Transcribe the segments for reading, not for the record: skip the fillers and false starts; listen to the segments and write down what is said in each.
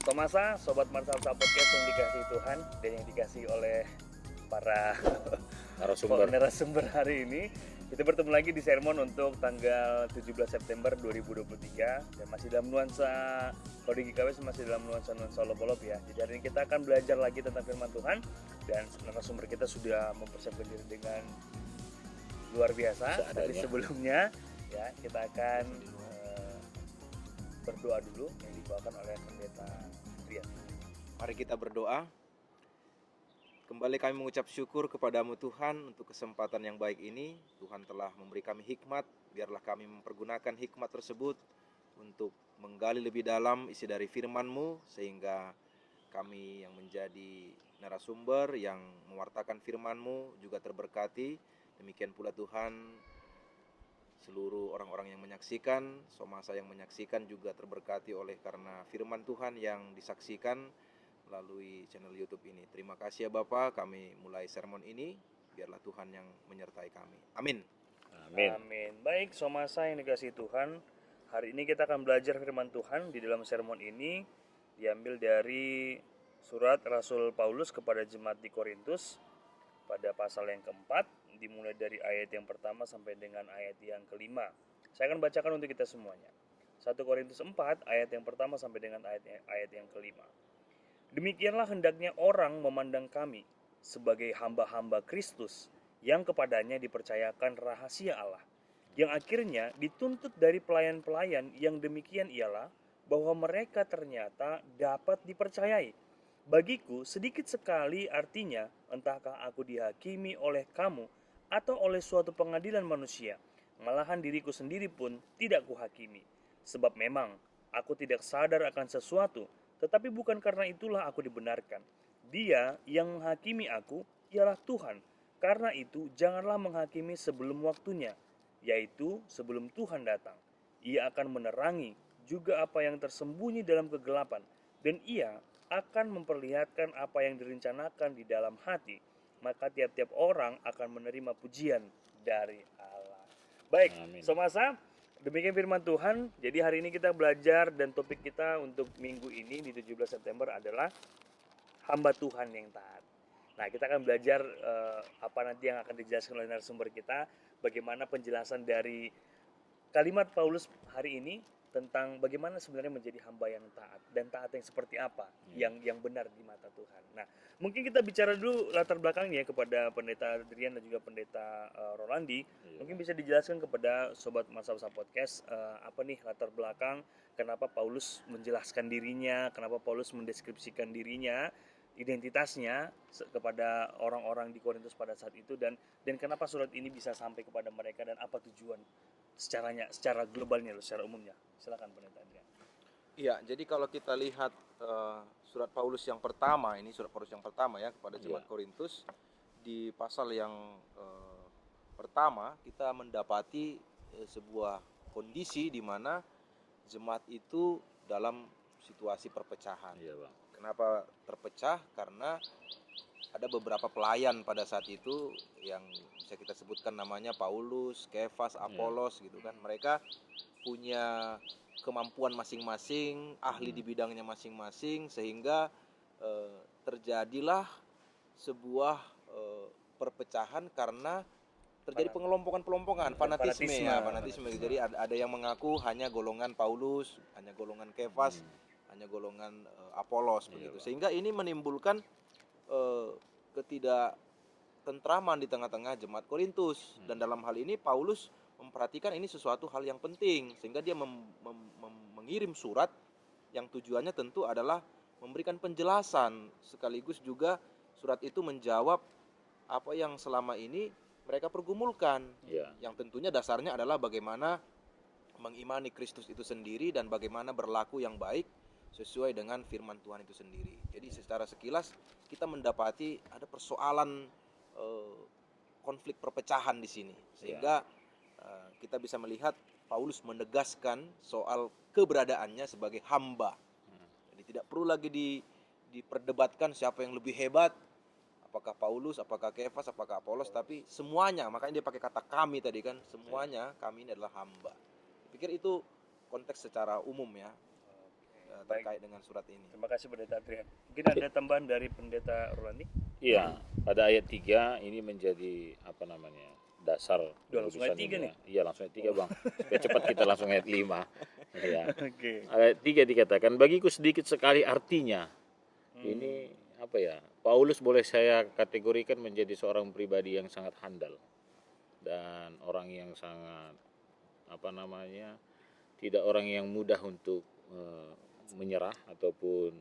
Tomasa, Sobat Marsalsa Podcast yang dikasihi Tuhan dan yang dikasihi oleh para narasumber hari ini. Kita bertemu lagi di sermon untuk tanggal 17 September 2023 dan masih dalam nuansa, kalau di GKW masih dalam nuansa lop-lop ya. Jadi hari ini kita akan belajar lagi tentang firman Tuhan dan narasumber kita sudah mempersiapkan diri dengan luar biasa. Tapi sebelumnya ya kita akan berdoa dulu yang dibawakan oleh pendeta Adrian. Mari kita berdoa. Kembali kami mengucap syukur kepadamu Tuhan untuk kesempatan yang baik ini. Tuhan telah memberi kami hikmat, biarlah kami mempergunakan hikmat tersebut untuk menggali lebih dalam isi dari firman-Mu, sehingga kami yang menjadi narasumber yang mewartakan firman-Mu juga terberkati. Demikian pula Tuhan, seluruh orang-orang yang menyaksikan, somasa yang menyaksikan juga terberkati oleh karena firman Tuhan yang disaksikan melalui channel YouTube ini. Terima kasih ya Bapa, kami mulai sermon ini, biarlah Tuhan yang menyertai kami. Amin. Amin. Baik, somasa yang dikasihi Tuhan, hari ini kita akan belajar firman Tuhan. Di dalam sermon ini diambil dari surat Rasul Paulus kepada jemaat di Korintus pada pasal yang keempat, dimulai dari ayat yang pertama sampai dengan ayat yang kelima. Saya akan bacakan untuk kita semuanya. 1 Korintus 4 ayat yang pertama sampai dengan ayat yang kelima. Demikianlah hendaknya orang memandang kami sebagai hamba-hamba Kristus yang kepadanya dipercayakan rahasia Allah, yang akhirnya dituntut dari pelayan-pelayan yang demikian ialah bahwa mereka ternyata dapat dipercayai. Bagiku sedikit sekali artinya, entahkah aku dihakimi oleh kamu atau oleh suatu pengadilan manusia. Malahan diriku sendiri pun tidak kuhakimi. Sebab memang aku tidak sadar akan sesuatu, tetapi bukan karena itulah aku dibenarkan. Dia yang menghakimi aku ialah Tuhan. Karena itu janganlah menghakimi sebelum waktunya, yaitu sebelum Tuhan datang. Ia akan menerangi juga apa yang tersembunyi dalam kegelapan, dan ia akan memperlihatkan apa yang direncanakan di dalam hati. Maka tiap-tiap orang akan menerima pujian dari Allah. Baik, somasa, demikian firman Tuhan. Jadi hari ini kita belajar dan topik kita untuk minggu ini di 17 September adalah hamba Tuhan yang taat. Nah, kita akan belajar apa nanti yang akan dijelaskan oleh narasumber kita, bagaimana penjelasan dari kalimat Paulus hari ini tentang bagaimana sebenarnya menjadi hamba yang taat dan taat yang seperti apa yang benar di mata Tuhan. Nah, mungkin kita bicara dulu latar belakangnya kepada pendeta Adrian dan juga pendeta Rolandi. Mungkin bisa dijelaskan kepada sobat Masa-Masa Podcast apa nih latar belakang kenapa Paulus menjelaskan dirinya, kenapa Paulus mendeskripsikan dirinya, identitasnya kepada orang-orang di Korintus pada saat itu, dan kenapa surat ini bisa sampai kepada mereka dan apa tujuan secara globalnya, secara umumnya. Silakan pendeta Adrian. Iya, jadi kalau kita lihat surat Paulus yang pertama, ini surat Paulus yang pertama ya kepada jemaat Korintus, di pasal yang pertama kita mendapati sebuah kondisi di mana jemaat itu dalam situasi perpecahan. Kenapa terpecah? Karena ada beberapa pelayan pada saat itu yang bisa kita sebutkan namanya Paulus, Kefas, Apolos gitu kan. Mereka punya kemampuan masing-masing, ahli di bidangnya masing-masing, sehingga terjadilah sebuah perpecahan karena terjadi pengelompokan-pelompokan, fanatisme. Jadi ada yang mengaku hanya golongan Paulus, hanya golongan Kefas, hanya golongan Apolos begitu. Sehingga ini menimbulkan ketidaktentraman di tengah-tengah jemaat Korintus. Dan dalam hal ini Paulus memperhatikan ini sesuatu hal yang penting, sehingga dia mengirim surat yang tujuannya tentu adalah memberikan penjelasan, sekaligus juga surat itu menjawab apa yang selama ini mereka pergumulkan, yang tentunya dasarnya adalah bagaimana mengimani Kristus itu sendiri dan bagaimana berlaku yang baik sesuai dengan firman Tuhan itu sendiri. Jadi secara sekilas kita mendapati ada persoalan konflik perpecahan di sini, sehingga kita bisa melihat Paulus menegaskan soal keberadaannya sebagai hamba. Jadi tidak perlu lagi diperdebatkan siapa yang lebih hebat, apakah Paulus, apakah Kefas, apakah Apolos, tapi semuanya, makanya dia pakai kata kami tadi kan, semuanya kami ini adalah hamba. Saya pikir itu konteks secara umum ya. terkait dengan surat ini. Terima kasih Pendeta Adrian. Mungkin ada tambahan dari Pendeta Rolandi? Iya, pada ayat 3 ini menjadi apa namanya? Dasar Udah langsung ayat 3 ini nih? ya. Iya, langsung ayat 3, Bang. Supaya cepat kita langsung ayat 5. Iya. Oke. Ayat 3 dikatakan, bagiku sedikit sekali artinya. Ini apa ya? Paulus boleh saya kategorikan menjadi seorang pribadi yang sangat handal dan orang yang sangat apa namanya? Tidak orang yang mudah untuk menyerah ataupun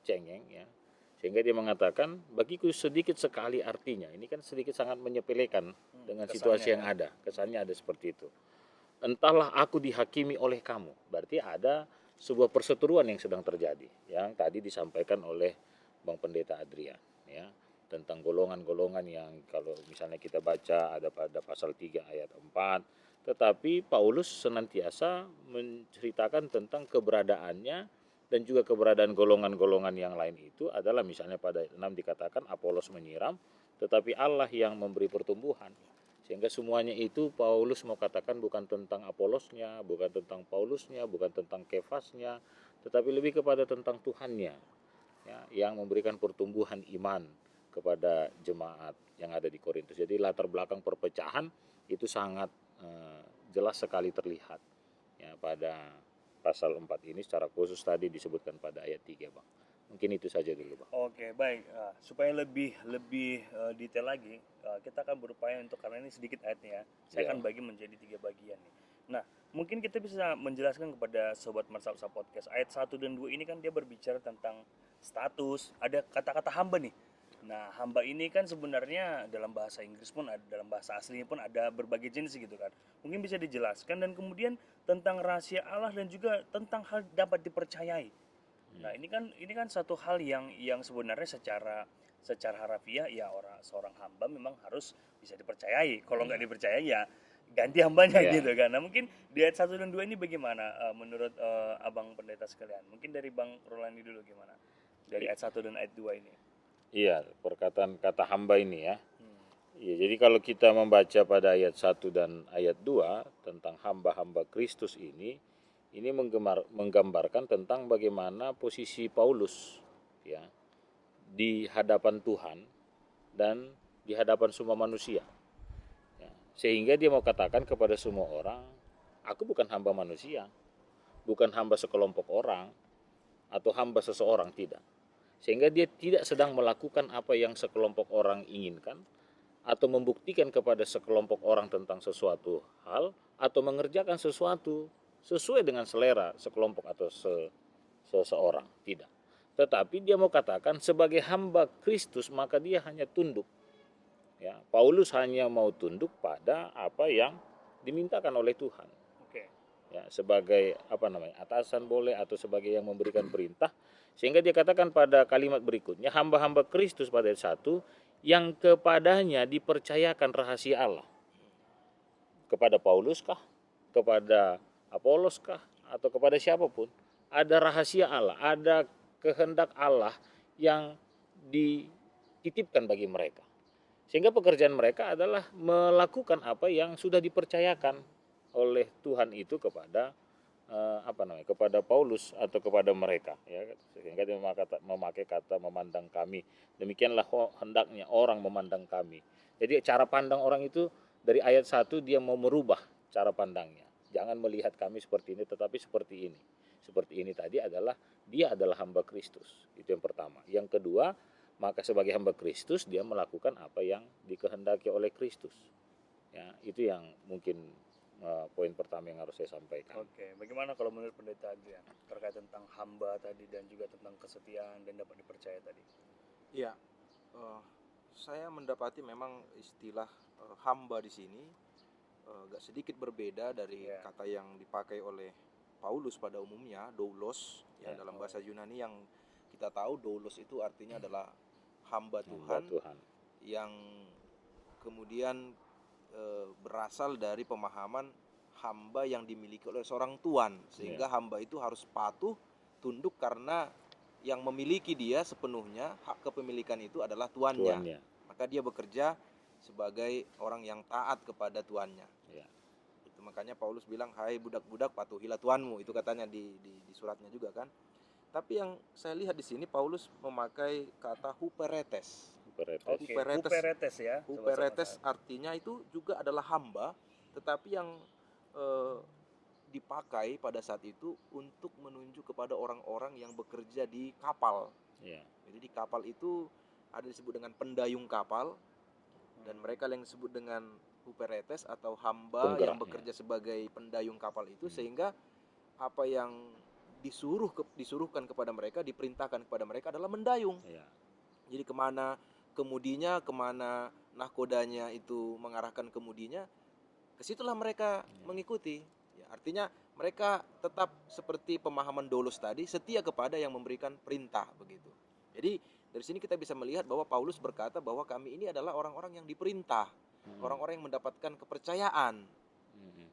cengeng ya. Sehingga dia mengatakan bagiku sedikit sekali artinya. Ini kan sedikit sangat menyepelekan dengan situasi yang ada. Kesannya ada seperti itu. Entahlah aku dihakimi oleh kamu. Berarti ada sebuah perseteruan yang sedang terjadi yang tadi disampaikan oleh Bang Pendeta Adrian ya, tentang golongan-golongan yang kalau misalnya kita baca ada pada pasal 3 ayat 4, tetapi Paulus senantiasa menceritakan tentang keberadaannya dan juga keberadaan golongan-golongan yang lain itu adalah misalnya pada ayat 6 dikatakan Apolos menyiram tetapi Allah yang memberi pertumbuhan. Sehingga semuanya itu Paulus mau katakan bukan tentang Apolosnya, bukan tentang Paulusnya, bukan tentang Kefasnya, tetapi lebih kepada tentang Tuhannya ya, yang memberikan pertumbuhan iman kepada jemaat yang ada di Korintus. Jadi latar belakang perpecahan itu sangat jelas sekali terlihat ya pada pasal 4 ini secara khusus tadi disebutkan pada ayat 3, Bang. Mungkin itu saja dulu, Bang. Oke, baik. Supaya lebih detail lagi, kita akan berupaya untuk, karena ini sedikit ayatnya ya, saya akan bagi menjadi 3 bagian nih. Nah, mungkin kita bisa menjelaskan kepada Sobat Marsapsa Podcast. Ayat 1 dan 2 ini kan dia berbicara tentang status, ada kata-kata hamba nih. Nah, hamba ini kan sebenarnya dalam bahasa Inggris pun ada, dalam bahasa aslinya pun ada berbagai jenis gitu kan. Mungkin bisa dijelaskan, dan kemudian tentang rahasia Allah dan juga tentang hal dapat dipercayai. Nah, ini kan satu hal yang sebenarnya secara harafiah ya, seorang hamba memang harus bisa dipercayai. Kalau nggak dipercaya ya ganti hambanya gitu kan. Nah, mungkin di ayat 1 dan 2 ini bagaimana menurut Abang Pendeta sekalian? Mungkin dari Bang Rolandi dulu gimana? Dari ayat 1 dan ayat 2 ini. Iya, perkataan kata hamba ini ya. Iya, jadi kalau kita membaca pada ayat 1 dan ayat 2 tentang hamba-hamba Kristus ini menggambarkan tentang bagaimana posisi Paulus ya di hadapan Tuhan dan di hadapan semua manusia. Ya, sehingga dia mau katakan kepada semua orang, aku bukan hamba manusia, bukan hamba sekelompok orang atau hamba seseorang, tidak. Sehingga dia tidak sedang melakukan apa yang sekelompok orang inginkan atau membuktikan kepada sekelompok orang tentang sesuatu hal atau mengerjakan sesuatu sesuai dengan selera sekelompok atau seseorang, tidak. Tetapi dia mau katakan sebagai hamba Kristus maka dia hanya tunduk. Ya, Paulus hanya mau tunduk pada apa yang dimintakan oleh Tuhan. Ya, sebagai atasan boleh atau sebagai yang memberikan perintah, sehingga dia katakan pada kalimat berikutnya hamba-hamba Kristus pada ayat 1 yang kepadanya dipercayakan rahasia Allah. Kepada Paulus kah, kepada Apolos kah, atau kepada siapapun, ada rahasia Allah, ada kehendak Allah yang dititipkan bagi mereka. Sehingga pekerjaan mereka adalah melakukan apa yang sudah dipercayakan oleh Tuhan itu kepada kepada Paulus atau kepada mereka ya. Sehingga dia memakai kata memandang kami, demikianlah hendaknya orang memandang kami. Jadi cara pandang orang itu dari ayat 1 dia mau merubah cara pandangnya, jangan melihat kami seperti ini tetapi seperti ini. Seperti ini tadi adalah dia adalah hamba Kristus, itu yang pertama. Yang kedua, maka sebagai hamba Kristus dia melakukan apa yang dikehendaki oleh Kristus ya. Itu yang mungkin poin pertama yang harus saya sampaikan. Oke, bagaimana kalau menurut Pendeta Adrian terkait tentang hamba tadi dan juga tentang kesetiaan dan dapat dipercaya tadi? Iya, saya mendapati memang istilah hamba di sini gak sedikit berbeda dari kata yang dipakai oleh Paulus pada umumnya, doulos, yang dalam bahasa Yunani yang kita tahu doulos itu artinya adalah hamba Tuhan, yang kemudian berasal dari pemahaman hamba yang dimiliki oleh seorang tuan, sehingga hamba itu harus patuh, tunduk karena yang memiliki dia sepenuhnya, hak kepemilikan itu adalah tuannya. Maka dia bekerja sebagai orang yang taat kepada tuannya. Itu makanya Paulus bilang, hai budak-budak patuhilah tuanmu, itu katanya di suratnya juga kan. Tapi yang saya lihat di sini Paulus memakai kata huperetes. Huperetes. Oke, Huperetes. huperetes ya. Huperetes sobat-sobat. artinya itu juga adalah hamba, tetapi yang eh, dipakai pada saat itu untuk menunjuk kepada orang-orang yang bekerja di kapal. Ya. Jadi di kapal itu ada disebut dengan pendayung kapal, dan mereka yang disebut dengan huperetes atau hamba yang Penggeraknya. bekerja sebagai pendayung kapal itu, Hmm. sehingga apa yang disuruhkan kepada mereka, diperintahkan kepada mereka adalah mendayung. Ya. Jadi kemana kemudinya, kemana nahkodanya itu mengarahkan kemudinya, kesitulah mereka mengikuti. Ya, artinya mereka tetap seperti pemahaman Doulos tadi, setia kepada yang memberikan perintah begitu. Jadi dari sini kita bisa melihat bahwa Paulus berkata bahwa kami ini adalah orang-orang yang diperintah, orang-orang yang mendapatkan kepercayaan.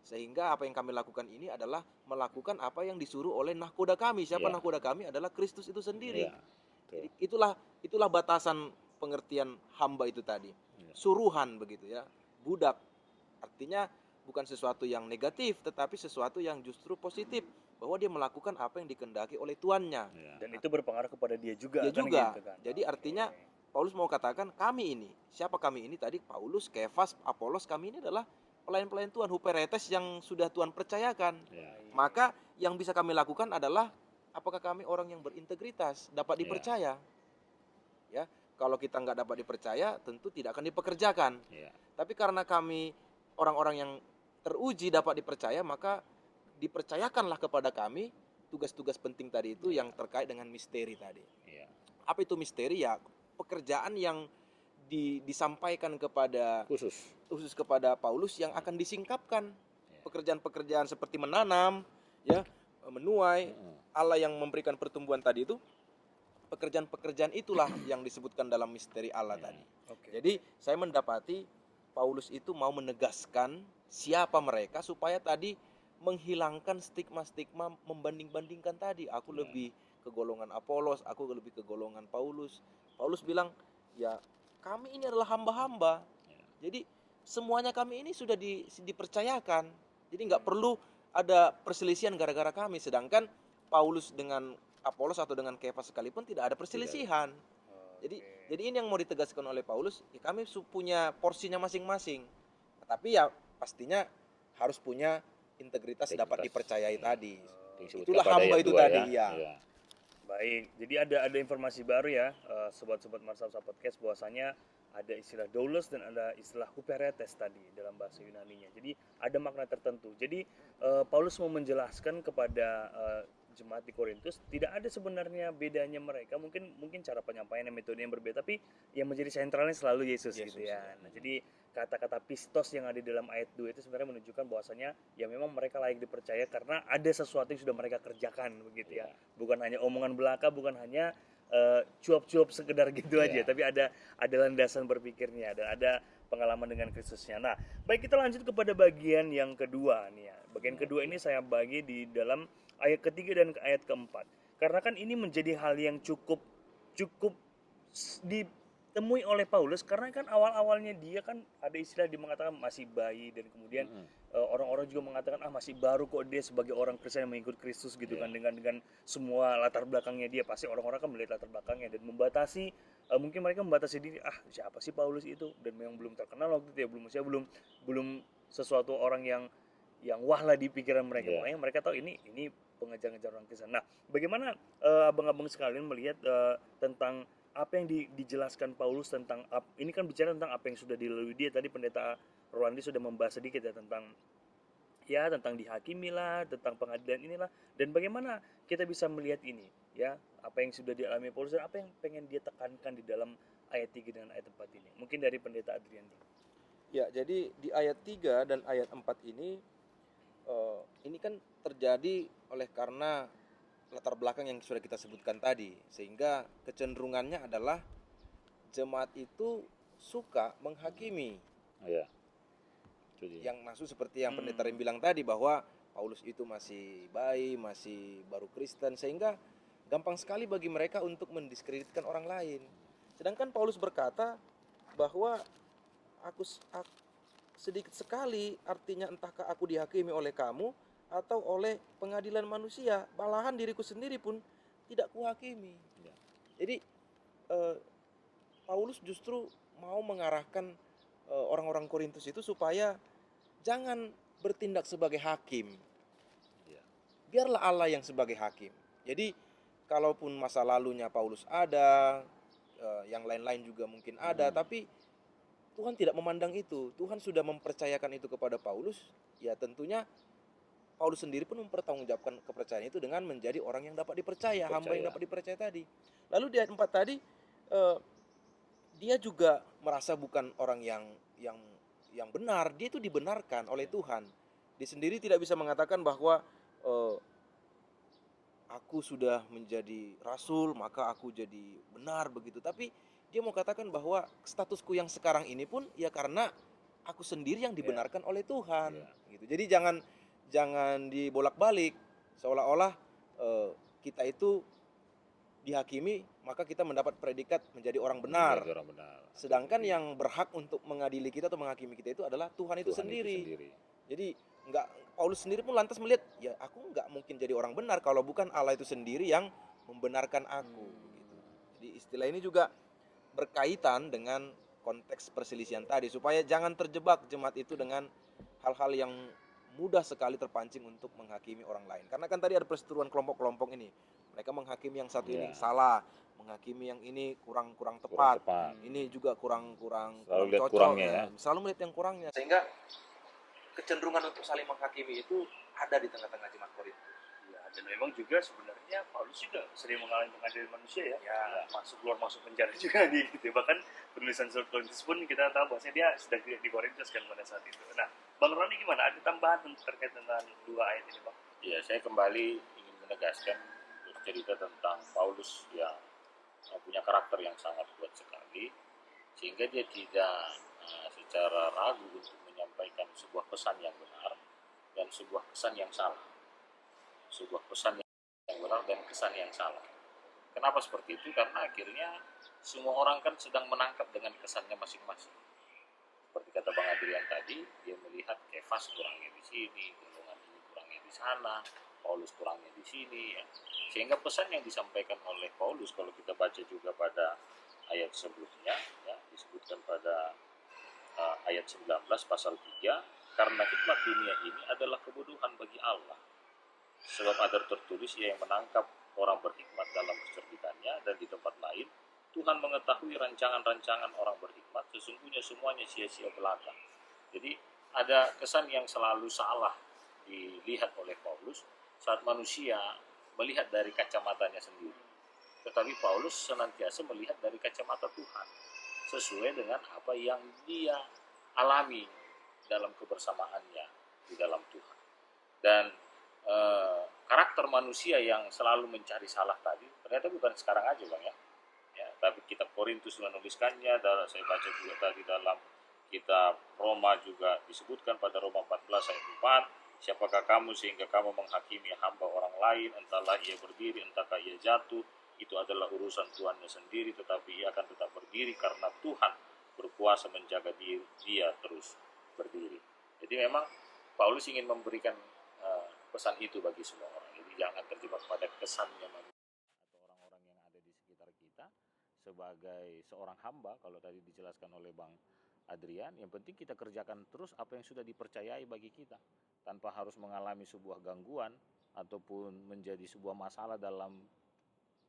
Sehingga apa yang kami lakukan ini adalah melakukan apa yang disuruh oleh nahkoda kami. Siapa Ya. nahkoda kami? Adalah Kristus itu sendiri. Ya. Jadi Betul. itulah batasan pengertian hamba itu tadi. Ya. Suruhan begitu ya. Budak. Artinya bukan sesuatu yang negatif, tetapi sesuatu yang justru positif, bahwa dia melakukan apa yang dikehendaki oleh tuannya. Ya. Dan itu berpengaruh kepada dia juga. Dia kan juga. gitu kan. Jadi Oke. artinya Paulus mau katakan kami ini. Siapa kami ini? Tadi Paulus, Kefas, Apolos, kami ini adalah pelayan-pelayan Tuhan, huperetes yang sudah Tuhan percayakan. Ya. Maka yang bisa kami lakukan adalah apakah kami orang yang berintegritas, dapat Ya. dipercaya. Ya, kalau kita nggak dapat dipercaya, tentu tidak akan dipekerjakan. Ya. Tapi karena kami orang-orang yang teruji dapat dipercaya, maka dipercayakanlah kepada kami tugas-tugas penting tadi itu yang terkait dengan misteri tadi. Ya. Apa itu misteri? Ya, pekerjaan yang disampaikan kepada khusus kepada Paulus yang akan disingkapkan. Pekerjaan-pekerjaan seperti menanam, ya, menuai, Allah yang memberikan pertumbuhan tadi itu, pekerjaan-pekerjaan itulah yang disebutkan dalam misteri Allah tadi. Oke. Jadi saya mendapati Paulus itu mau menegaskan siapa mereka supaya tadi menghilangkan stigma-stigma membanding-bandingkan tadi. Aku lebih ke golongan Apolos, aku lebih ke golongan Paulus. Paulus bilang, ya kami ini adalah hamba-hamba. Jadi semuanya kami ini sudah dipercayakan. Jadi nggak perlu ada perselisihan gara-gara kami. Sedangkan Paulus dengan Apolos atau dengan Kefas sekalipun tidak ada perselisihan. Jadi ini yang mau ditegaskan oleh Paulus, ya kami punya porsinya masing-masing. Tapi ya pastinya harus punya integritas dapat dipercayai tadi. Itulah hamba itu tadi ya. Baik, jadi ada informasi baru ya, sobat-sobat Marsapsa Podcast, bahwasanya ada istilah doulos dan ada istilah huperetes tadi dalam bahasa Yunaninya. Jadi ada makna tertentu. Jadi Paulus mau menjelaskan kepada jemaat di Korintus, tidak ada sebenarnya bedanya mereka, mungkin cara penyampaian dan metode yang berbeda, tapi yang menjadi sentralnya selalu Yesus gitu ya. Nah, jadi kata-kata pistos yang ada di dalam ayat 2 itu sebenarnya menunjukkan bahwasanya ya memang mereka layak dipercaya karena ada sesuatu yang sudah mereka kerjakan begitu ya. Bukan hanya omongan belaka, bukan hanya cuap-cuap sekedar gitu aja, tapi ada landasan berpikirnya dan ada pengalaman dengan Kristusnya. Nah, baik, kita lanjut kepada bagian yang kedua nih ya. Bagian kedua ini saya bagi di dalam ayat ketiga dan ayat keempat. Karena kan ini menjadi hal yang cukup ditemui oleh Paulus, karena kan awal-awalnya dia kan ada istilah dia mengatakan masih bayi, dan kemudian orang-orang juga mengatakan masih baru kok dia sebagai orang Kristen yang mengikut Kristus gitu kan, dengan semua latar belakangnya dia, pasti orang-orang kan melihat latar belakangnya dan membatasi, mungkin mereka membatasi diri, siapa sih Paulus itu, dan memang belum terkenal waktu itu ya, belum sesuatu orang yang wah lah di pikiran mereka. Makanya mereka tahu ini pengejar-ngejar orang Kristen. Nah, bagaimana abang-abang sekalian melihat tentang apa yang dijelaskan Paulus tentang ini kan bicara tentang apa yang sudah dilalui dia. Tadi pendeta Rolandi sudah membahas sedikit ya tentang dihakimi lah, tentang pengadilan inilah, dan bagaimana kita bisa melihat ini ya, apa yang sudah dialami Paulus dan apa yang pengen dia tekankan di dalam ayat 3 dan ayat 4 ini. Mungkin dari pendeta Adrianti. Ya, jadi di ayat 3 dan ayat 4 ini kan terjadi oleh karena latar belakang yang sudah kita sebutkan tadi, sehingga kecenderungannya adalah jemaat itu suka menghakimi. Yang maksud seperti yang pendeta Rim bilang tadi, bahwa Paulus itu masih bayi, masih baru Kristen, sehingga gampang sekali bagi mereka untuk mendiskreditkan orang lain. Sedangkan Paulus berkata bahwa aku sedikit sekali, artinya entahkah aku dihakimi oleh kamu atau oleh pengadilan manusia, malahan diriku sendiri pun tidak kuhakimi. Ya. Jadi Paulus justru mau mengarahkan orang-orang Korintus itu supaya jangan bertindak sebagai hakim. Ya. Biarlah Allah yang sebagai hakim. Jadi kalaupun masa lalunya Paulus ada, yang lain-lain juga mungkin ada, tapi Tuhan tidak memandang itu. Tuhan sudah mempercayakan itu kepada Paulus. Ya tentunya Paulus sendiri pun mempertanggungjawabkan kepercayaan itu dengan menjadi orang yang dapat dipercaya, hamba yang dapat dipercaya tadi. Lalu di ayat 4 tadi, dia juga merasa bukan orang yang benar. Dia itu dibenarkan oleh Tuhan. Dia sendiri tidak bisa mengatakan bahwa aku sudah menjadi rasul, maka aku jadi benar begitu. Tapi dia mau katakan bahwa statusku yang sekarang ini pun ya karena aku sendiri yang dibenarkan oleh Tuhan. Gitu. Jadi jangan dibolak-balik, seolah-olah kita itu dihakimi maka kita mendapat predikat menjadi orang benar. Sedangkan yang berhak untuk mengadili kita atau menghakimi kita itu adalah Tuhan itu sendiri. Jadi Paulus sendiri pun lantas melihat, ya aku nggak mungkin jadi orang benar kalau bukan Allah itu sendiri yang membenarkan aku. Gitu. Jadi istilah ini juga berkaitan dengan konteks perselisihan tadi, supaya jangan terjebak jemaat itu dengan hal-hal yang mudah sekali terpancing untuk menghakimi orang lain. Karena kan tadi ada perseteruan kelompok-kelompok ini. Mereka menghakimi yang satu ini salah, menghakimi yang ini kurang tepat. Ini juga kurang cocok. Kurangnya, Selalu melihat yang kurangnya. Sehingga kecenderungan untuk saling menghakimi itu ada di tengah-tengah jemaat Korintus. Ya, dan memang juga sebenarnya Paulus juga sering mengalami pengadilan manusia ya. Masuk penjara juga gitu. Bahkan penulisan surat Korintus pun kita tahu bahwasanya dia sudah di Korintus kan pada saat itu. Nah, Bang Roni gimana? Ada tambahan terkait dengan 2 ayat ini, Bang? Iya, saya kembali ingin menegaskan bercerita tentang Paulus yang punya karakter yang sangat kuat sekali, sehingga dia tidak secara ragu untuk menyampaikan sebuah pesan yang benar dan sebuah pesan yang salah. Sebuah pesan yang benar dan kesan yang salah. Kenapa seperti itu? Karena akhirnya semua orang kan sedang menangkap dengan kesannya masing-masing. Seperti kata Bang Adrian tadi, dia melihat Kefas kurangnya di sini, golongan ini kurangnya di sana, Paulus kurangnya di sini, ya. Sehingga pesan yang disampaikan oleh Paulus, kalau kita baca juga pada ayat sebelumnya, ya, disebutkan pada ayat 19 pasal 3, karena hikmat dunia ini adalah kebodohan bagi Allah. Sebab ada tertulis, ia yang menangkap orang berhikmat dalam kecerdikannya, dan di tempat lain, Tuhan mengetahui rancangan-rancangan orang berhikmat, sesungguhnya semuanya sia-sia belaka. Jadi ada kesan yang selalu salah dilihat oleh Paulus saat manusia melihat dari kacamatanya sendiri. Tetapi Paulus senantiasa melihat dari kacamata Tuhan, sesuai dengan apa yang dia alami dalam kebersamaannya di dalam Tuhan. Dan karakter manusia yang selalu mencari salah tadi, ternyata bukan sekarang aja Bang ya. Tapi kitab Korintus menuliskannya, saya baca juga tadi dalam kitab Roma juga disebutkan pada Roma 14 ayat 4, siapakah kamu sehingga kamu menghakimi hamba orang lain, entahlah ia berdiri, entahkah ia jatuh, itu adalah urusan Tuhannya sendiri, tetapi ia akan tetap berdiri karena Tuhan berkuasa menjaga dia terus berdiri. Jadi memang Paulus ingin memberikan pesan itu bagi semua orang. Jadi jangan terjebak pada kesannya manusia atau orang-orang yang ada di sekitar kita sebagai seorang hamba. Kalau tadi dijelaskan oleh Bang Adrian, yang penting kita kerjakan terus apa yang sudah dipercayai bagi kita, tanpa harus mengalami sebuah gangguan ataupun menjadi sebuah masalah dalam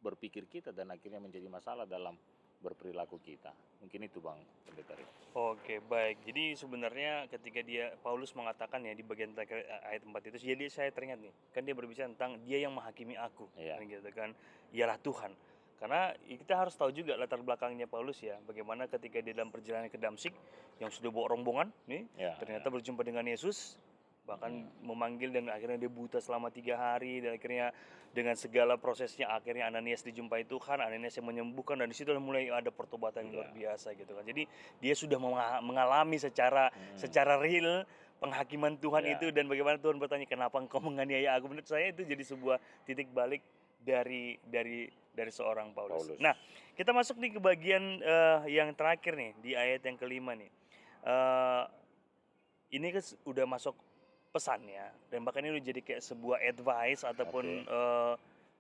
berpikir kita dan akhirnya menjadi masalah dalam berperilaku kita. Mungkin itu Bang Pendeta. Oke, baik. Jadi sebenarnya ketika Paulus mengatakan ya di bagian terakhir ayat 4 itu, jadi saya teringat nih, kan dia berbicara tentang dia yang menghakimi aku, gitu kan, ialah Tuhan. Karena kita harus tahu juga latar belakangnya Paulus ya, bagaimana ketika dia dalam perjalanan ke Damsyik yang sudah bawa rombongan nih, ternyata berjumpa dengan Yesus, bahkan memanggil, dan akhirnya dia buta selama 3 hari, dan akhirnya dengan segala prosesnya akhirnya Ananias dijumpai Tuhan, Ananias yang menyembuhkan, dan disitu mulai ada pertobatan yang luar biasa gitu kan. Jadi dia sudah mengalami secara real penghakiman Tuhan itu, dan bagaimana Tuhan bertanya, kenapa engkau menganiaya aku. Menurut saya itu jadi sebuah titik balik dari seorang Paulus. Nah, kita masuk nih ke bagian yang terakhir nih, di ayat yang kelima nih. Ini kan udah masuk pesannya, dan bahkan ini udah jadi kayak sebuah advice ataupun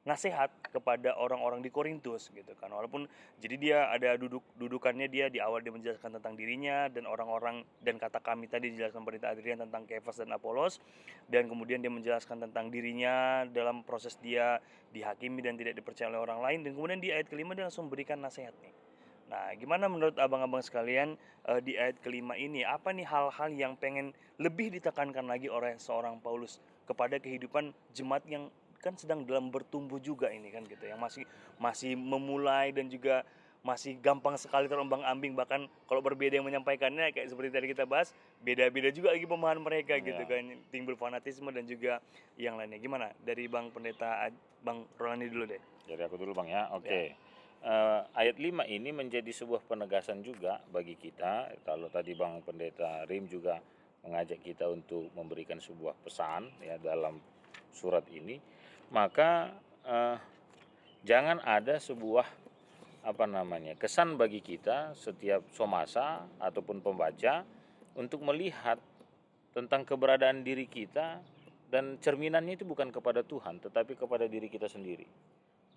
nasihat kepada orang-orang di Korintus gitu kan. Walaupun jadi dia ada dudukannya, dia di awal dia menjelaskan tentang dirinya dan orang-orang, dan kata kami tadi dijelaskan pendeta Adrian tentang Kefas dan Apolos, dan kemudian dia menjelaskan tentang dirinya dalam proses dia dihakimi dan tidak dipercaya oleh orang lain, dan kemudian di ayat kelima dia langsung memberikan nasihat nih. Nah, gimana menurut abang-abang sekalian, di ayat kelima ini apa nih hal-hal yang pengen lebih ditekankan lagi oleh seorang Paulus kepada kehidupan jemaat yang kan sedang dalam bertumbuh juga ini kan gitu, yang masih masih memulai dan juga masih gampang sekali terombang-ambing, bahkan kalau berbeda yang menyampaikannya kayak seperti tadi kita bahas, beda-beda juga lagi pemahaman mereka gitu Ya. kan, timbul fanatisme dan juga yang lainnya. Gimana dari Bang Pendeta Bang Rolani dulu deh. Dari aku dulu Bang ya. Oke. Ya. Ayat 5 ini menjadi sebuah penegasan juga bagi kita. Kalau tadi Bang Pendeta Rim juga mengajak kita untuk memberikan sebuah pesan ya dalam surat ini, maka jangan ada sebuah kesan bagi kita setiap somasa ataupun pembaca untuk melihat tentang keberadaan diri kita, dan cerminannya itu bukan kepada Tuhan tetapi kepada diri kita sendiri.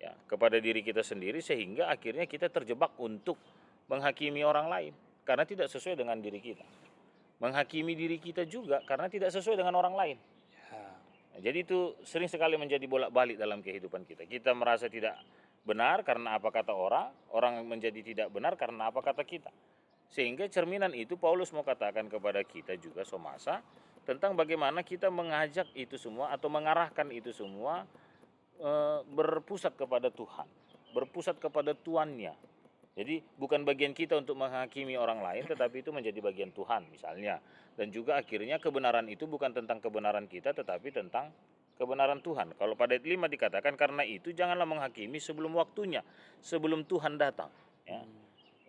Ya, kepada diri kita sendiri, sehingga akhirnya kita terjebak untuk menghakimi orang lain karena tidak sesuai dengan diri kita. Menghakimi diri kita juga karena tidak sesuai dengan orang lain. Nah, jadi itu sering sekali menjadi bolak-balik dalam kehidupan kita. Kita merasa tidak benar karena apa kata orang, orang menjadi tidak benar karena apa kata kita. Sehingga cerminan itu Paulus mau katakan kepada kita juga somasa tentang bagaimana kita mengajak itu semua atau mengarahkan itu semua berpusat kepada Tuhan, berpusat kepada Tuannya. Jadi bukan bagian kita untuk menghakimi orang lain, tetapi itu menjadi bagian Tuhan misalnya. Dan juga akhirnya kebenaran itu bukan tentang kebenaran kita, tetapi tentang kebenaran Tuhan. Kalau pada ayat 5 dikatakan, karena itu janganlah menghakimi sebelum waktunya, sebelum Tuhan datang. Ya.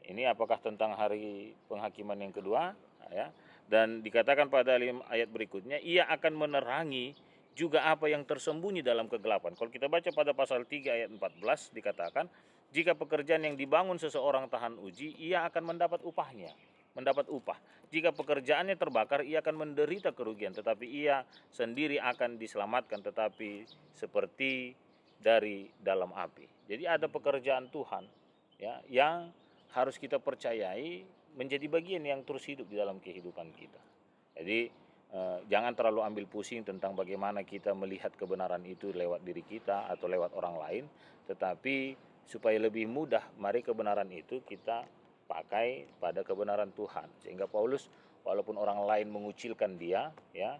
Ini apakah tentang hari penghakiman yang kedua? Ya. Dan dikatakan pada ayat berikutnya, ia akan menerangi juga apa yang tersembunyi dalam kegelapan. Kalau kita baca pada pasal 3 ayat 14 dikatakan, jika pekerjaan yang dibangun seseorang tahan uji, ia akan mendapat upahnya, mendapat upah. Jika pekerjaannya terbakar, ia akan menderita kerugian, tetapi ia sendiri akan diselamatkan, tetapi seperti dari dalam api. Jadi ada pekerjaan Tuhan ya yang harus kita percayai menjadi bagian yang terus hidup di dalam kehidupan kita. Jadi jangan terlalu ambil pusing tentang bagaimana kita melihat kebenaran itu lewat diri kita atau lewat orang lain, tetapi supaya lebih mudah, mari kebenaran itu kita pakai pada kebenaran Tuhan. Sehingga Paulus, walaupun orang lain mengucilkan dia, ya,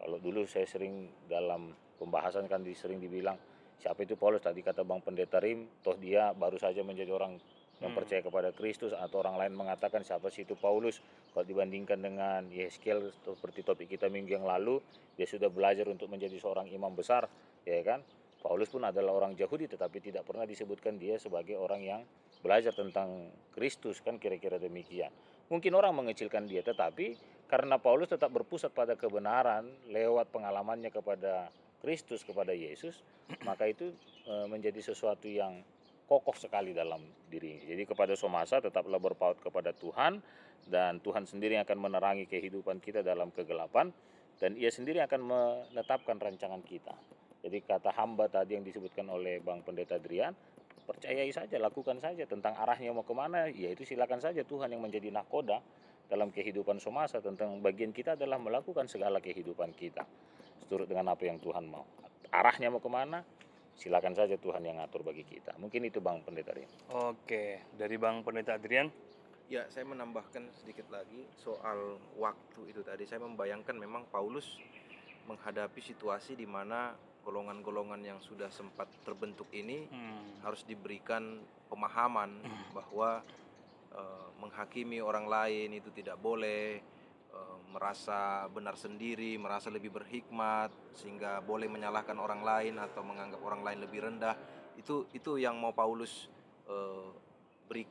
kalau dulu saya sering dalam pembahasan kan sering dibilang, siapa itu Paulus, tadi kata Bang Pendeta Rim, toh dia baru saja menjadi orang yang percaya kepada Kristus, atau orang lain mengatakan siapa sih itu Paulus, kalau dibandingkan dengan Yeskel seperti topik kita minggu yang lalu, dia sudah belajar untuk menjadi seorang imam besar, ya kan. Paulus pun adalah orang Yahudi, tetapi tidak pernah disebutkan dia sebagai orang yang belajar tentang Kristus, kan kira-kira demikian. Mungkin orang mengecilkan dia, tetapi karena Paulus tetap berpusat pada kebenaran lewat pengalamannya kepada Kristus, kepada Yesus, maka itu menjadi sesuatu yang kokoh sekali dalam diri. Jadi kepada somasa tetaplah berpaut kepada Tuhan, dan Tuhan sendiri akan menerangi kehidupan kita dalam kegelapan, dan ia sendiri akan menetapkan rancangan kita. Jadi kata hamba tadi yang disebutkan oleh Bang Pendeta Adrian, percayai saja, lakukan saja. Tentang arahnya mau kemana, yaitu silakan saja Tuhan yang menjadi nakoda dalam kehidupan somasa. Tentang bagian kita adalah melakukan segala kehidupan kita seturut dengan apa yang Tuhan mau. Arahnya mau kemana, silakan saja Tuhan yang ngatur bagi kita. Mungkin itu Bang Pendeta Adrian. Oke, dari Bang Pendeta Adrian. Ya, saya menambahkan sedikit lagi soal waktu itu tadi. Saya membayangkan memang Paulus menghadapi situasi di mana golongan-golongan yang sudah sempat terbentuk ini harus diberikan pemahaman bahwa menghakimi orang lain itu tidak boleh, merasa benar sendiri, merasa lebih berhikmat sehingga boleh menyalahkan orang lain atau menganggap orang lain lebih rendah. Itu yang mau Paulus beri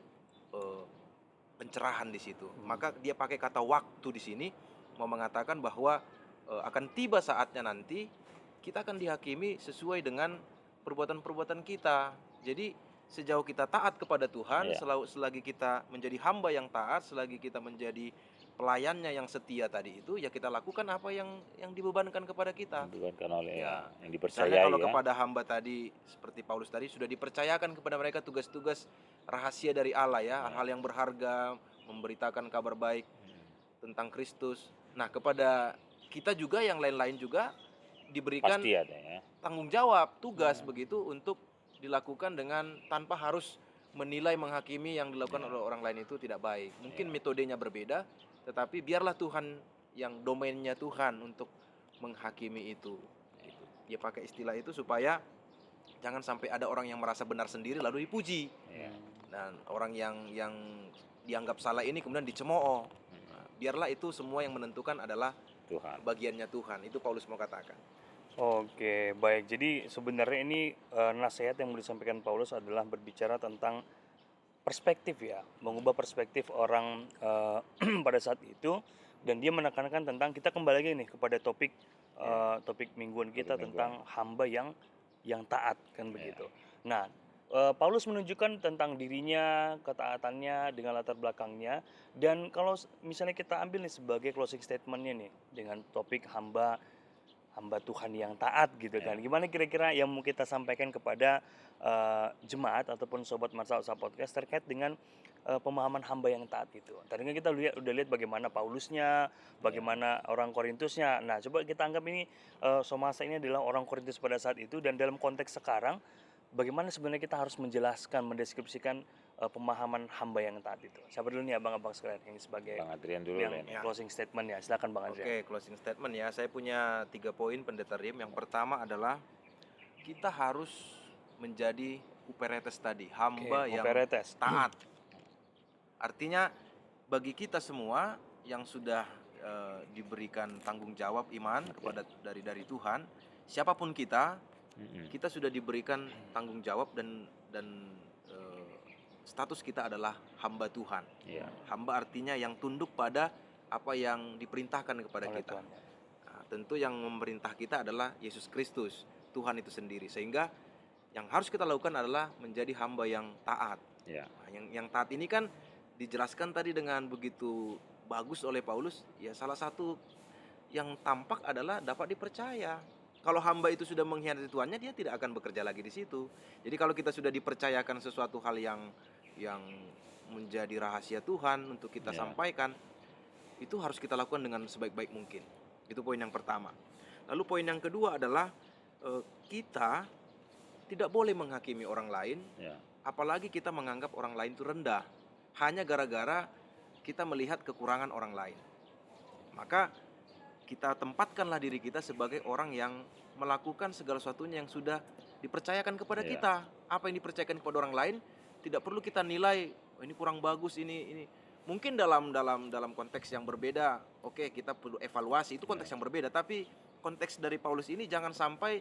pencerahan di situ. Maka dia pakai kata waktu di sini, mau mengatakan bahwa akan tiba saatnya nanti kita akan dihakimi sesuai dengan perbuatan-perbuatan kita. Jadi sejauh kita taat kepada Tuhan, selagi kita menjadi hamba yang taat, selagi kita menjadi pelayannya yang setia tadi itu, ya kita lakukan apa yang dibebankan kepada kita. Dibebankan oleh Ya. yang Misalnya dipercayai kalau ya. kepada hamba tadi seperti Paulus tadi sudah dipercayakan kepada mereka tugas-tugas rahasia dari Allah ya, hal-hal yang berharga, memberitakan kabar baik tentang Kristus. Nah, kepada kita juga yang lain-lain juga diberikan Pasti ada ya. tanggung jawab, tugas begitu untuk dilakukan dengan tanpa harus menilai, menghakimi yang dilakukan oleh orang lain itu tidak baik. Mungkin metodenya berbeda, tetapi biarlah Tuhan yang domainnya Tuhan untuk menghakimi itu. Gitu. Dia pakai istilah itu supaya jangan sampai ada orang yang merasa benar sendiri lalu dipuji. Ya. Dan orang yang dianggap salah ini kemudian dicemooh. Nah, biarlah itu semua yang menentukan adalah Tuhan. bagiannya Tuhan. Itu Paulus mau katakan. Oke, baik. Jadi sebenarnya ini nasihat yang disampaikan Paulus adalah berbicara tentang perspektif ya, mengubah perspektif orang pada saat itu, dan dia menekankan tentang, kita kembali lagi nih kepada topik topik mingguan kita tentang hamba yang taat kan begitu. Nah, Paulus menunjukkan tentang dirinya, ketaatannya dengan latar belakangnya, dan kalau misalnya kita ambil nih sebagai closing statementnya nih dengan topik hamba Tuhan yang taat gitu kan. Gimana kira-kira yang mau kita sampaikan kepada jemaat ataupun sobat Marsa Usaha Podcast terkait dengan pemahaman hamba yang taat itu. Tadi kan kita udah lihat bagaimana Paulusnya, bagaimana orang Korintusnya. Nah, coba kita anggap ini Somasa ini adalah orang Korintus pada saat itu, dan dalam konteks sekarang bagaimana sebenarnya kita harus menjelaskan, mendeskripsikan pemahaman hamba yang taat itu. Siapa dulu nih abang-abang sekalian yang sebagai Bang Adrian dulu yang Len. closing statement ya. Silakan Bang Adrian. Oke, closing statement ya. Saya punya 3 poin Pendeta Rim. Yang pertama adalah kita harus menjadi uperetes tadi, hamba yang Uperetes. taat. Artinya bagi kita semua yang sudah diberikan tanggung jawab iman kepada dari Tuhan, siapapun kita sudah diberikan tanggung jawab dan status kita adalah hamba Tuhan. Ya. Hamba artinya yang tunduk pada apa yang diperintahkan kepada Oleh kita. Tuhan. Nah, tentu yang memerintah kita adalah Yesus Kristus, Tuhan itu sendiri. Sehingga yang harus kita lakukan adalah menjadi hamba yang taat. Ya. Nah, yang taat ini kan dijelaskan tadi dengan begitu bagus oleh Paulus. Ya, salah satu yang tampak adalah dapat dipercaya. Kalau hamba itu sudah mengkhianati Tuhannya, dia tidak akan bekerja lagi di situ. Jadi kalau kita sudah dipercayakan sesuatu hal yang menjadi rahasia Tuhan untuk kita sampaikan, itu harus kita lakukan dengan sebaik-baik mungkin. Itu poin yang pertama. Lalu poin yang kedua adalah kita tidak boleh menghakimi orang lain, apalagi kita menganggap orang lain itu rendah, hanya gara-gara kita melihat kekurangan orang lain. Maka kita tempatkanlah diri kita sebagai orang yang melakukan segala sesuatunya yang sudah dipercayakan kepada kita. Apa yang dipercayakan kepada orang lain tidak perlu kita nilai, oh, ini kurang bagus, ini. Mungkin dalam konteks yang berbeda, oke, kita perlu evaluasi, itu konteks yang berbeda. Tapi konteks dari Paulus ini jangan sampai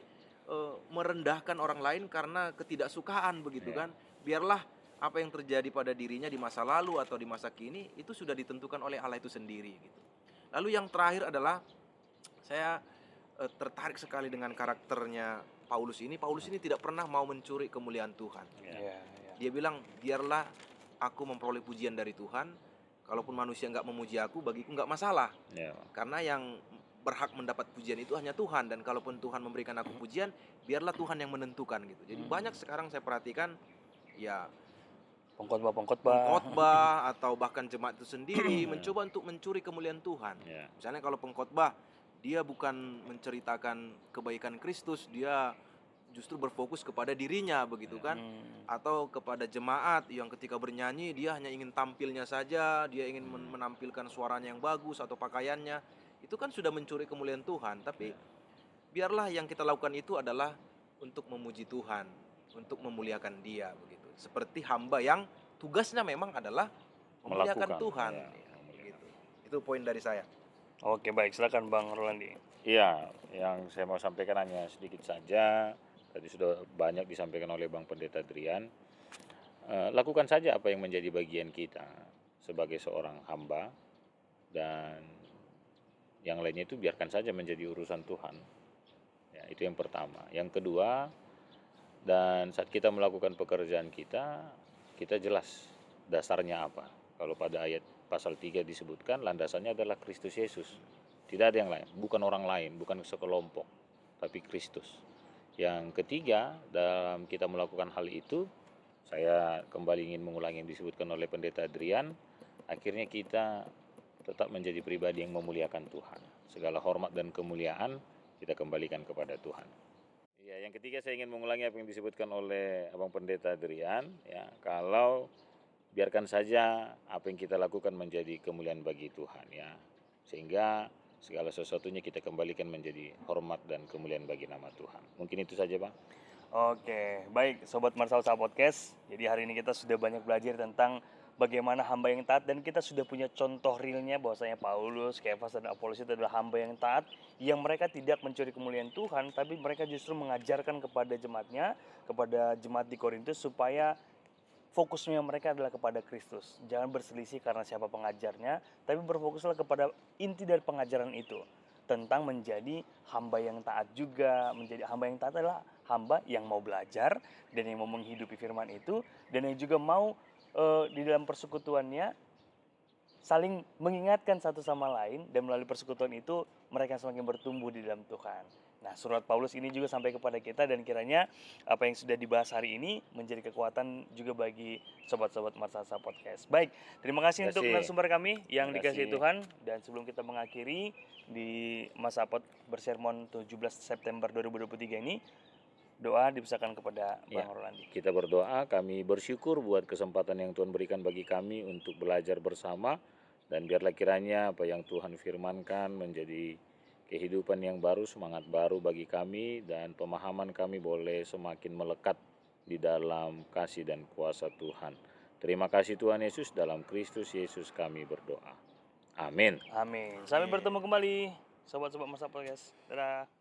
merendahkan orang lain karena ketidaksukaan begitu kan. Biarlah apa yang terjadi pada dirinya di masa lalu atau di masa kini itu sudah ditentukan oleh Allah itu sendiri gitu. Lalu yang terakhir adalah saya tertarik sekali dengan karakternya Paulus ini. Paulus ini tidak pernah mau mencuri kemuliaan Tuhan. Dia bilang, biarlah aku memperoleh pujian dari Tuhan. Kalaupun manusia nggak memuji aku, bagiku nggak masalah. Karena yang berhak mendapat pujian itu hanya Tuhan. Dan kalaupun Tuhan memberikan aku pujian, biarlah Tuhan yang menentukan gitu. Jadi banyak sekarang saya perhatikan ya pengkhotbah atau bahkan jemaat itu sendiri mencoba untuk mencuri kemuliaan Tuhan. Misalnya kalau pengkhotbah, dia bukan menceritakan kebaikan Kristus, dia justru berfokus kepada dirinya begitu kan. Atau kepada jemaat yang ketika bernyanyi dia hanya ingin tampilnya saja, dia ingin menampilkan suaranya yang bagus atau pakaiannya. Itu kan sudah mencuri kemuliaan Tuhan. Tapi biarlah yang kita lakukan itu adalah untuk memuji Tuhan, untuk memuliakan Dia begitu. Seperti hamba yang tugasnya memang adalah memuliakan Tuhan. Gitu. Itu poin dari saya. Oke, baik, silakan Bang Rolandi. Iya, yang saya mau sampaikan hanya sedikit saja. Tadi sudah banyak disampaikan oleh Bang Pendeta Adrian. Lakukan saja apa yang menjadi bagian kita sebagai seorang hamba, dan yang lainnya itu biarkan saja menjadi urusan Tuhan. Ya, itu yang pertama. Yang kedua, dan saat kita melakukan pekerjaan kita jelas dasarnya apa. Kalau pada ayat pasal 3 disebutkan landasannya adalah Kristus Yesus. Tidak ada yang lain, bukan orang lain, bukan sekelompok, tapi Kristus. Yang ketiga, dalam kita melakukan hal itu, saya kembali ingin mengulangi yang disebutkan oleh Pendeta Adrian, akhirnya kita tetap menjadi pribadi yang memuliakan Tuhan. Segala hormat dan kemuliaan kita kembalikan kepada Tuhan. Ya, yang ketiga saya ingin mengulangi apa yang disebutkan oleh Abang Pendeta Adrian, ya, kalau biarkan saja apa yang kita lakukan menjadi kemuliaan bagi Tuhan, ya. Sehingga segala sesuatunya kita kembalikan menjadi hormat dan kemuliaan bagi nama Tuhan. Mungkin itu saja, Bang. Oke, baik Sobat Marsalsa Podcast. Jadi hari ini kita sudah banyak belajar tentang bagaimana hamba yang taat, dan kita sudah punya contoh realnya bahwasanya Paulus, Kefas, dan Apolos itu adalah hamba yang taat, yang mereka tidak mencuri kemuliaan Tuhan, tapi mereka justru mengajarkan kepada jemaatnya, kepada jemaat di Korintus, supaya fokusnya mereka adalah kepada Kristus. Jangan berselisih karena siapa pengajarnya, tapi berfokuslah kepada inti dari pengajaran itu, tentang menjadi hamba yang taat juga. Menjadi hamba yang taat adalah hamba yang mau belajar dan yang mau menghidupi firman itu, dan yang juga mau di dalam persekutuannya saling mengingatkan satu sama lain, dan melalui persekutuan itu mereka semakin bertumbuh di dalam Tuhan. Nah, surat Paulus ini juga sampai kepada kita, dan kiranya apa yang sudah dibahas hari ini menjadi kekuatan juga bagi sobat-sobat Marsalsa Podcast. Baik, terima kasih untuk narasumber kami yang dikasihi Tuhan. Dan sebelum kita mengakhiri di masa bersermon 17 September 2023 ini, doa dipersembahkan kepada Bang Rolandi. Kita berdoa, kami bersyukur buat kesempatan yang Tuhan berikan bagi kami untuk belajar bersama, dan biarlah kiranya apa yang Tuhan firmankan menjadi kehidupan yang baru, semangat baru bagi kami, dan pemahaman kami boleh semakin melekat di dalam kasih dan kuasa Tuhan. Terima kasih Tuhan Yesus, dalam Kristus Yesus kami berdoa. Amin. Amin. Sampai bertemu kembali, sobat-sobat Marsalsa Podcast. Dadah.